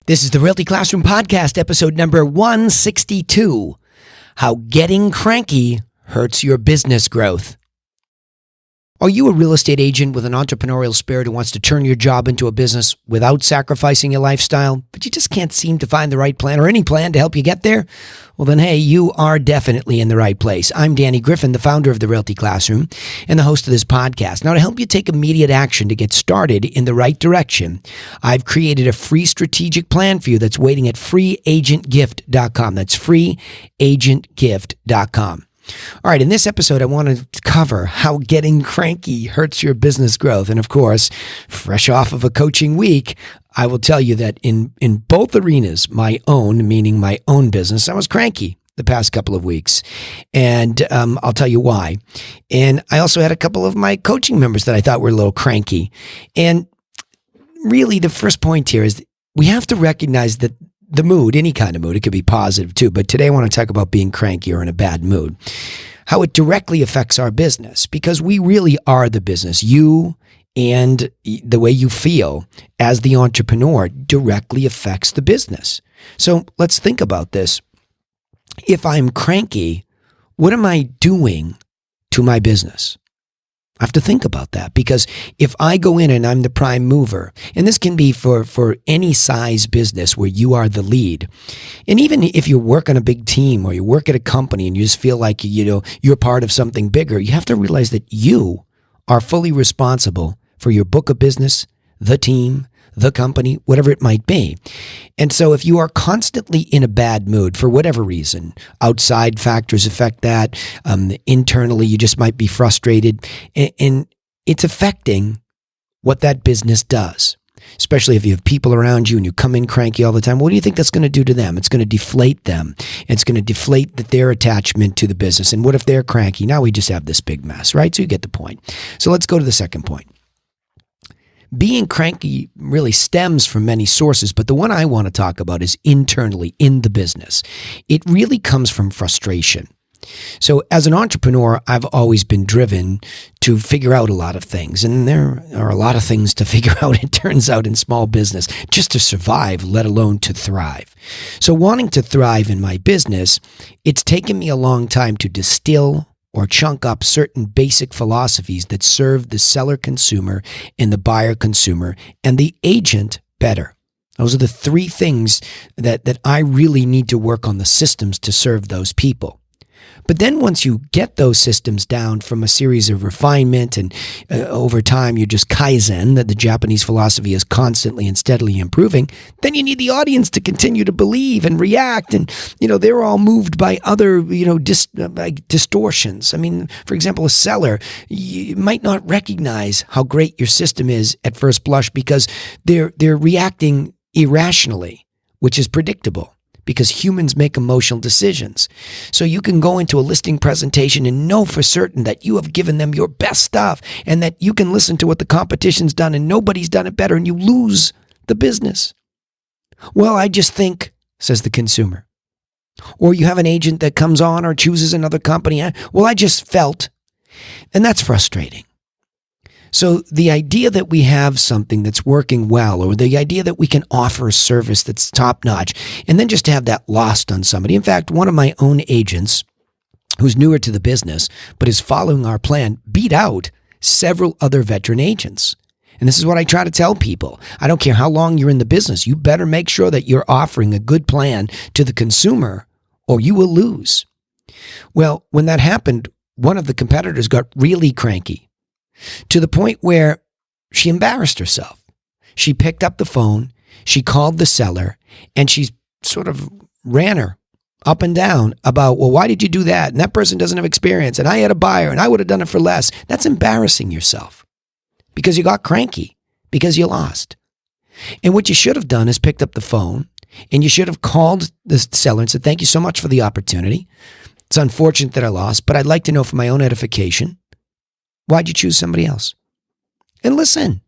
This is the Realty Classroom Podcast, episode number 162, How Getting Cranky Hurts Your Business Growth. Are you a real estate agent with an entrepreneurial spirit who wants to turn your job into a business without sacrificing your lifestyle, but you just can't seem to find the right plan or any plan to help you get there? Well, then, hey, you are definitely in the right place. I'm Danny Griffin, the founder of the Realty Classroom and the host of this podcast. Now, to help you take immediate action to get started in the right direction, I've created a free strategic plan for you that's waiting at freeagentgift.com. That's freeagentgift.com. All right, in this episode, I want to cover how getting cranky hurts your business growth. And of course, fresh off of a coaching week, I will tell you that in both arenas, my own, meaning my own business, I was cranky the past couple of weeks. And I'll tell you why. And I also had a couple of my coaching members that I thought were a little cranky. And really, the first point here is we have to recognize that the mood, any kind of mood, it could be positive too, but today I want to talk about being cranky or in a bad mood, how it directly affects our business, because we really are the business. You and the way you feel as the entrepreneur directly affects the business. So let's think about this. If I'm cranky, what am I doing to my business? I have to think about that, because if I go in and I'm the prime mover, and this can be for any size business where you are the lead, and even if you work on a big team or you work at a company and you just feel like, you're part of something bigger, you have to realize that you are fully responsible for your book of business, the team, the company, whatever it might be. And so if you are constantly in a bad mood for whatever reason, outside factors affect that, internally you just might be frustrated, and it's affecting what that business does. Especially if you have people around you and you come in cranky all the time, what do you think that's going to do to them? It's going to deflate them. It's going to deflate their attachment to the business. And what if they're cranky? Now we just have this big mess, right? So you get the point. So let's go to the second point. Being cranky really stems from many sources, but the one I want to talk about is internally in the business. It really comes from frustration. So as an entrepreneur, I've always been driven to figure out a lot of things, and there are a lot of things to figure out, it turns out, in small business, just to survive, let alone to thrive. So wanting to thrive in my business, it's taken me a long time to distill or chunk up certain basic philosophies that serve the seller consumer and the buyer consumer and the agent better. Those are the three things that I really need to work on the systems to serve those people. But then once you get those systems down from a series of refinement and over time you just Kaizen, that the Japanese philosophy is constantly and steadily improving, then you need the audience to continue to believe and react. And, they're all moved by other, distortions. I mean, for example, a seller, you might not recognize how great your system is at first blush because they're reacting irrationally, which is predictable, because humans make emotional decisions. So you can go into a listing presentation and know for certain that you have given them your best stuff and that you can listen to what the competition's done and nobody's done it better, and you lose the business. Well, I just think, says the consumer. Or you have an agent that comes on or chooses another company. Well, I just felt. And that's frustrating. So the idea that we have something that's working well, or the idea that we can offer a service that's top-notch, and then just have that lost on somebody. In fact, one of my own agents, who's newer to the business, but is following our plan, beat out several other veteran agents. And this is what I try to tell people. I don't care how long you're in the business. You better make sure that you're offering a good plan to the consumer, or you will lose. Well, when that happened, one of the competitors got really cranky, to the point where she embarrassed herself. She picked up the phone, she called the seller, and she sort of ran her up and down about, well, why did you do that? And that person doesn't have experience, and I had a buyer, and I would have done it for less. That's embarrassing yourself because you got cranky, because you lost. And what you should have done is picked up the phone, and you should have called the seller and said, thank you so much for the opportunity. It's unfortunate that I lost, but I'd like to know for my own edification, why'd you choose somebody else? And listen.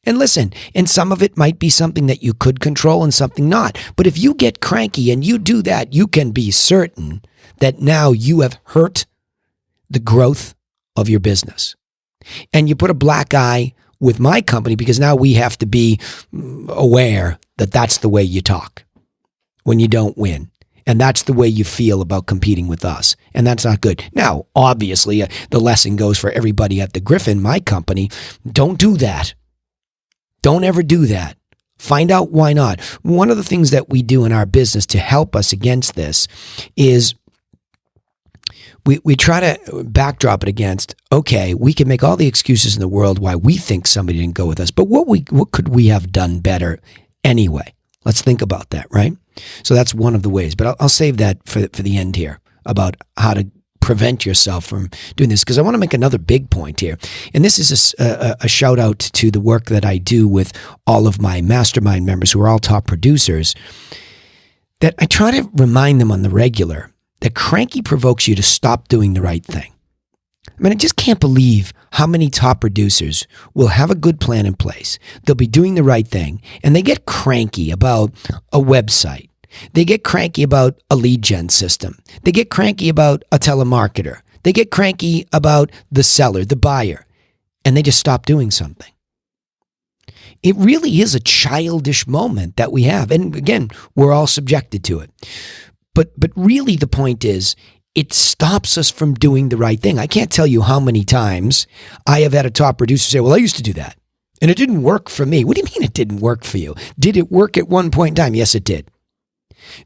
And some of it might be something that you could control and something not. But if you get cranky and you do that, you can be certain that now you have hurt the growth of your business. And you put a black eye with my company because now we have to be aware that that's the way you talk when you don't win. And that's the way you feel about competing with us. And that's not good. Now, obviously, the lesson goes for everybody at the Griffin, my company. Don't do that. Don't ever do that. Find out why not. One of the things that we do in our business to help us against this is we try to backdrop it against, okay, we can make all the excuses in the world why we think somebody didn't go with us, but what could we have done better anyway? Let's think about that, right? So that's one of the ways, but I'll save that for the end here about how to prevent yourself from doing this, because I want to make another big point here. And this is a shout out to the work that I do with all of my mastermind members who are all top producers, that I try to remind them on the regular that Cranky provokes you to stop doing the right thing. I mean, I just can't believe how many top producers will have a good plan in place. They'll be doing the right thing, and they get cranky about a website. They get cranky about a lead gen system. They get cranky about a telemarketer. They get cranky about the seller, the buyer, and they just stop doing something. It really is a childish moment that we have. And again, we're all subjected to it. But really the point is, it stops us from doing the right thing. I can't tell you how many times I have had a top producer say, well, I used to do that, and it didn't work for me. What do you mean it didn't work for you? Did it work at one point in time? Yes, it did.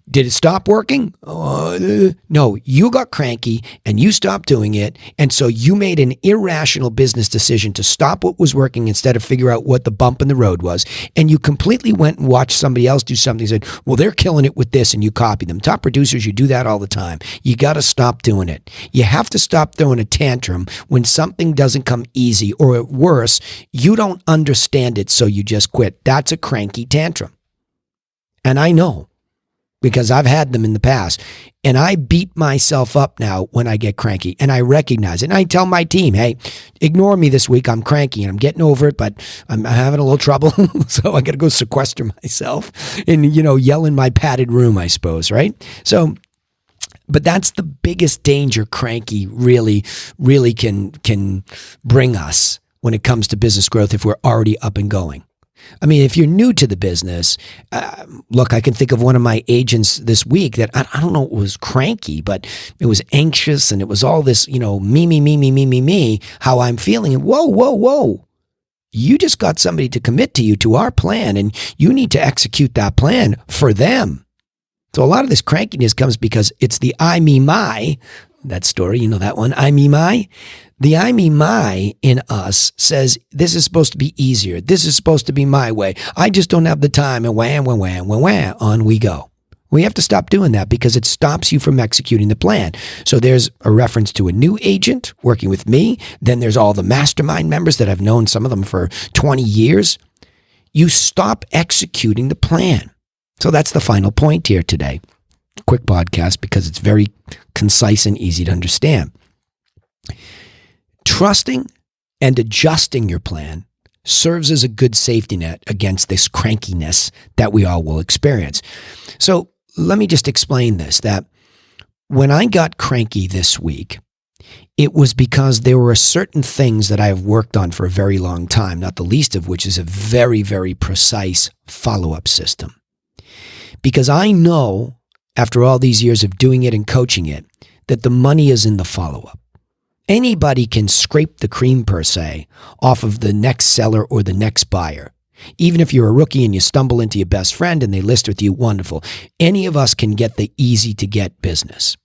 Did it stop working? No, you got cranky and you stopped doing it. And so you made an irrational business decision to stop what was working instead of figure out what the bump in the road was. And you completely went and watched somebody else do something and said, well, they're killing it with this, and you copy them. Top producers, you do that all the time. You got to stop doing it. You have to stop throwing a tantrum when something doesn't come easy, or at worse, you don't understand it, so you just quit. That's a cranky tantrum. And I know, because I've had them in the past, and I beat myself up now when I get cranky, and I recognize it. And I tell my team, hey, ignore me this week. I'm cranky and I'm getting over it, but I'm having a little trouble. So I got to go sequester myself and, yell in my padded room, I suppose. Right. So, but that's the biggest danger cranky really can bring us when it comes to business growth if we're already up and going. I mean, if you're new to the business, look, I can think of one of my agents this week that I don't know, it was cranky, but it was anxious, and it was all this, me, how I'm feeling. And whoa. You just got somebody to commit to you, to our plan, and you need to execute that plan for them. So a lot of this crankiness comes because it's the I, me, my, that story, you know that one, I, me, my. The I, me, my in us says, this is supposed to be easier. This is supposed to be my way. I just don't have the time, and wham, on we go. We have to stop doing that because it stops you from executing the plan. So there's a reference to a new agent working with me. Then there's all the mastermind members that I've known, some of them for 20 years. You stop executing the plan. So that's the final point here today. Quick podcast because it's very concise and easy to understand. Trusting and adjusting your plan serves as a good safety net against this crankiness that we all will experience. So let me just explain this, that when I got cranky this week, it was because there were certain things that I have worked on for a very long time, not the least of which is a very, very precise follow-up system. Because I know, after all these years of doing it and coaching it, that the money is in the follow-up. Anybody can scrape the cream, per se, off of the next seller or the next buyer. Even if you're a rookie and you stumble into your best friend and they list with you, wonderful. Any of us can get the easy-to-get business.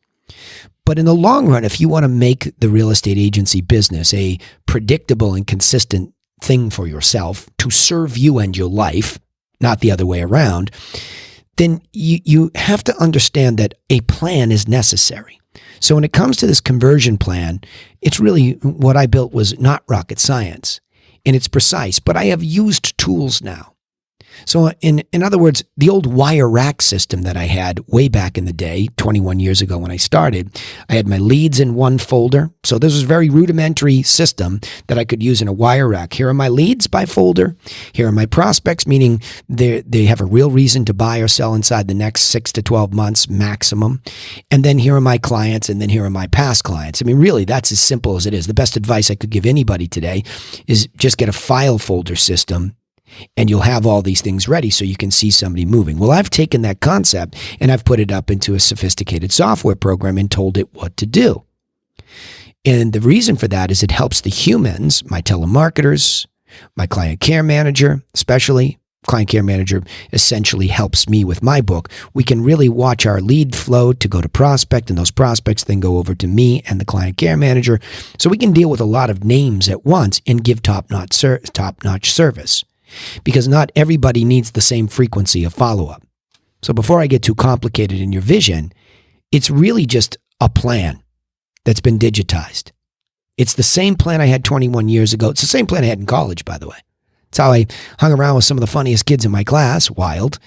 But in the long run, if you want to make the real estate agency business a predictable and consistent thing for yourself to serve you and your life, not the other way around, then you have to understand that a plan is necessary. So when it comes to this conversion plan, it's really what I built was not rocket science, and it's precise, but I have used tools now. So in other words, the old wire rack system that I had way back in the day, 21 years ago when I started, I had my leads in one folder. So this was a very rudimentary system that I could use in a wire rack. Here are my leads by folder. Here are my prospects, meaning they have a real reason to buy or sell inside the next 6 to 12 months maximum. And then here are my clients, and then here are my past clients. I mean, really, that's as simple as it is. The best advice I could give anybody today is just get a file folder system And you'll have all these things ready so you can see somebody moving. Well, I've taken that concept and I've put it up into a sophisticated software program and told it what to do. And the reason for that is it helps the humans, my telemarketers, my client care manager, especially client care manager essentially helps me with my book. We can really watch our lead flow to go to prospect, and those prospects then go over to me and the client care manager. So we can deal with a lot of names at once and give top-notch service, because not everybody needs the same frequency of follow-up. So before I get too complicated in your vision, it's really just a plan that's been digitized. It's the same plan I had 21 years ago. It's the same plan I had in college, by the way. It's how I hung around with some of the funniest kids in my class, wild,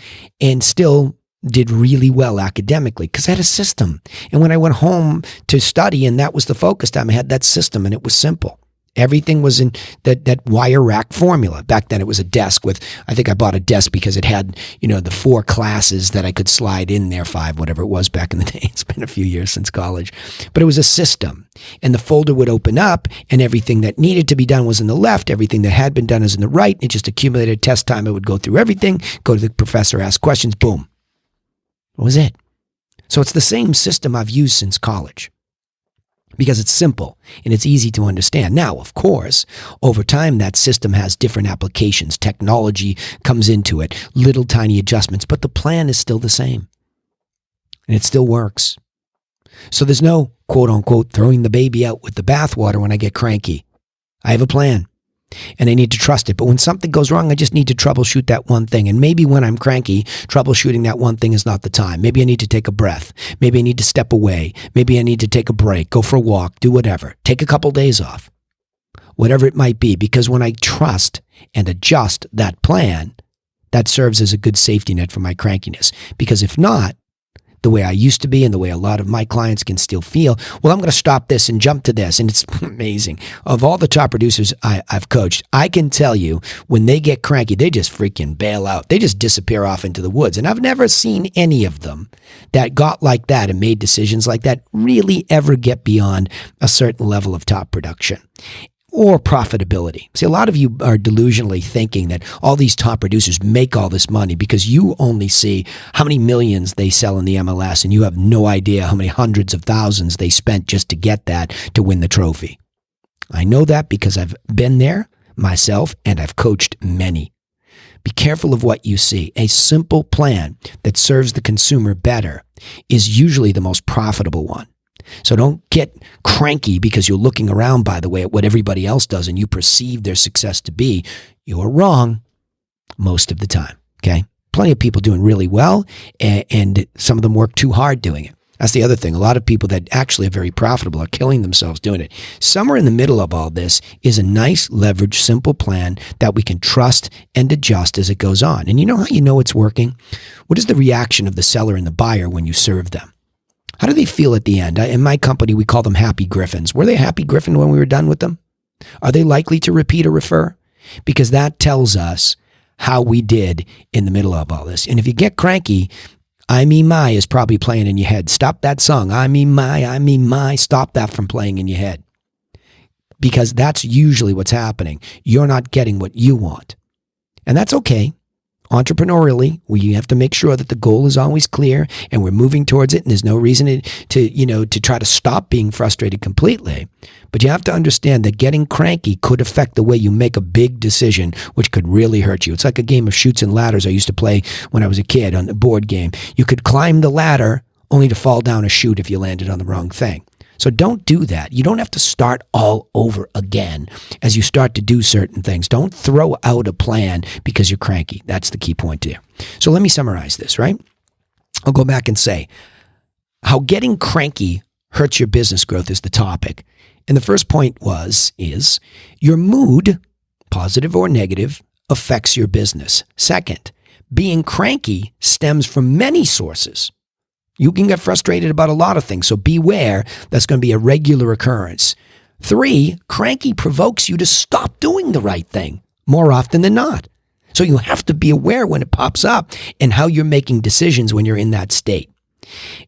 and still did really well academically because I had a system. And when I went home to study and that was the focus time, I had that system and it was simple. Everything was in that wire rack formula. Back then it was a desk with, I think I bought a desk because it had, the 4 classes that I could slide in there, 5, whatever it was back in the day. It's been a few years since college. But it was a system. And the folder would open up and everything that needed to be done was in the left. Everything that had been done is in the right. It just accumulated test time. It would go through everything, go to the professor, ask questions, boom. That was it. So it's the same system I've used since college, because it's simple and it's easy to understand. Now, of course, over time, that system has different applications. Technology comes into it, little tiny adjustments, but the plan is still the same. And it still works. So there's no, quote unquote, throwing the baby out with the bathwater when I get cranky. I have a plan and I need to trust it. But when something goes wrong, I just need to troubleshoot that one thing. And maybe when I'm cranky, troubleshooting that one thing is not the time. Maybe I need to take a breath. Maybe I need to step away. Maybe I need to take a break, go for a walk, do whatever. Take a couple days off. Whatever it might be. Because when I trust and adjust that plan, that serves as a good safety net for my crankiness. Because if not, the way I used to be and the way a lot of my clients can still feel, well, I'm going to stop this and jump to this. And it's amazing. Of all the top producers I've coached, I can tell you when they get cranky, they just freaking bail out. They just disappear off into the woods. And I've never seen any of them that got like that and made decisions like that really ever get beyond a certain level of top production or profitability. See, a lot of you are delusionally thinking that all these top producers make all this money because you only see how many millions they sell in the MLS and you have no idea how many hundreds of thousands they spent just to get that to win the trophy. I know that because I've been there myself and I've coached many. Be careful of what you see. A simple plan that serves the consumer better is usually the most profitable one. So don't get cranky because you're looking around, by the way, at what everybody else does and you perceive their success to be. You're wrong most of the time, okay? Plenty of people doing really well, and some of them work too hard doing it. That's the other thing. A lot of people that actually are very profitable are killing themselves doing it. Somewhere in the middle of all this is a nice, leveraged, simple plan that we can trust and adjust as it goes on. And you know how you know it's working? What is the reaction of the seller and the buyer when you serve them? How do they feel at the end? In my company, we call them happy griffins. Were they a happy griffin when we were done with them? Are they likely to repeat or refer? Because that tells us how we did in the middle of all this. And if you get cranky, I Me My is probably playing in your head. Stop that song. I Me My. Stop that from playing in your head. Because that's usually what's happening. You're not getting what you want. And that's okay. Entrepreneurially, we have to make sure that the goal is always clear and we're moving towards it, and there's no reason to try to stop being frustrated completely. But you have to understand that getting cranky could affect the way you make a big decision, which could really hurt you. It's like a game of chutes and ladders I used to play when I was a kid on the board game. You could climb the ladder only to fall down a chute if you landed on the wrong thing. So don't do that. You don't have to start all over again as you start to do certain things. Don't throw out a plan because you're cranky. That's the key point there. So let me summarize this, right? I'll go back and say how getting cranky hurts your business growth is the topic. And the first point is your mood, positive or negative, affects your business. Second, being cranky stems from many sources. You can get frustrated about a lot of things, so beware. That's going to be a regular occurrence. 3, cranky provokes you to stop doing the right thing more often than not. So you have to be aware when it pops up and how you're making decisions when you're in that state.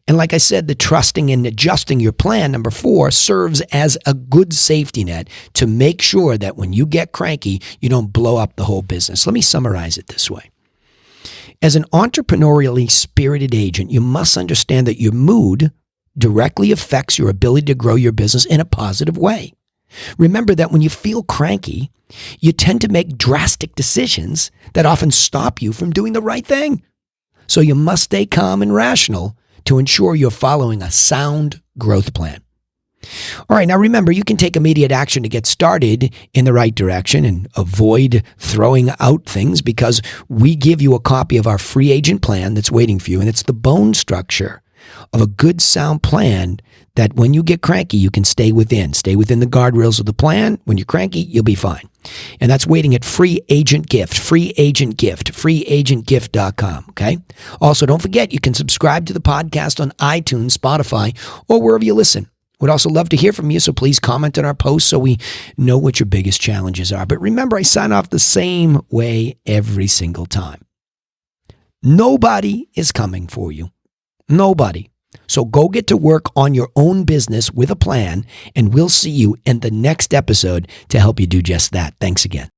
And like I said, the trusting and adjusting your plan, number 4, serves as a good safety net to make sure that when you get cranky, you don't blow up the whole business. Let me summarize it this way. As an entrepreneurially spirited agent, you must understand that your mood directly affects your ability to grow your business in a positive way. Remember that when you feel cranky, you tend to make drastic decisions that often stop you from doing the right thing. So you must stay calm and rational to ensure you're following a sound growth plan. All right, now remember, you can take immediate action to get started in the right direction and avoid throwing out things because we give you a copy of our free agent plan that's waiting for you, and it's the bone structure of a good sound plan that when you get cranky, you can stay within the guardrails of the plan. When you're cranky, you'll be fine. And that's waiting at Free Agent Gift, freeagentgift.com, okay? Also, don't forget, you can subscribe to the podcast on iTunes, Spotify, or wherever you listen. We'd also love to hear from you, so please comment on our posts so we know what your biggest challenges are. But remember, I sign off the same way every single time. Nobody is coming for you. Nobody. So go get to work on your own business with a plan, and we'll see you in the next episode to help you do just that. Thanks again.